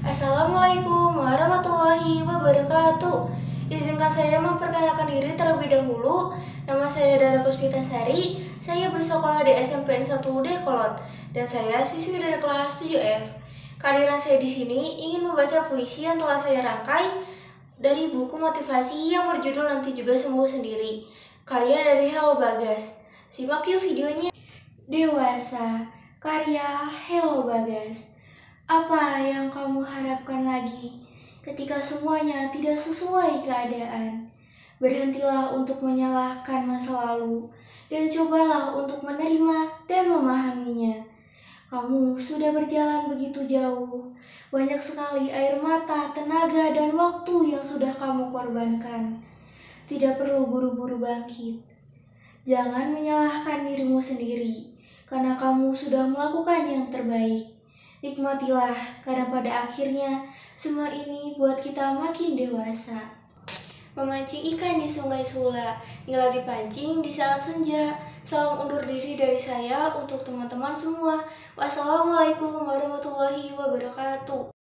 Assalamualaikum warahmatullahi wabarakatuh. Izinkan saya memperkenalkan diri terlebih dahulu. Nama saya Dara Puspitasari. Saya bersekolah di SMPN 1D Kolot dan saya siswi dari kelas 7F. Kehadiran saya di sini ingin membaca puisi yang telah saya rangkai dari buku motivasi yang berjudul Nanti Juga Sembuh Sendiri, karya dari Hello Bagas. Simak yuk videonya. Dewasa, karya Hello Bagas. Apa yang kamu harapkan lagi ketika semuanya tidak sesuai keadaan? Berhentilah untuk menyalahkan masa lalu dan cobalah untuk menerima dan memahaminya. Kamu sudah berjalan begitu jauh, banyak sekali air mata, tenaga, dan waktu yang sudah kamu korbankan. Tidak perlu buru-buru bangkit. Jangan menyalahkan dirimu sendiri, karena kamu sudah melakukan yang terbaik. Nikmatilah, karena pada akhirnya semua ini buat kita makin dewasa. Memancing ikan di Sungai Sula, nila dipancing di saat senja. Salam undur diri dari saya untuk teman-teman semua. Wassalamualaikum warahmatullahi wabarakatuh.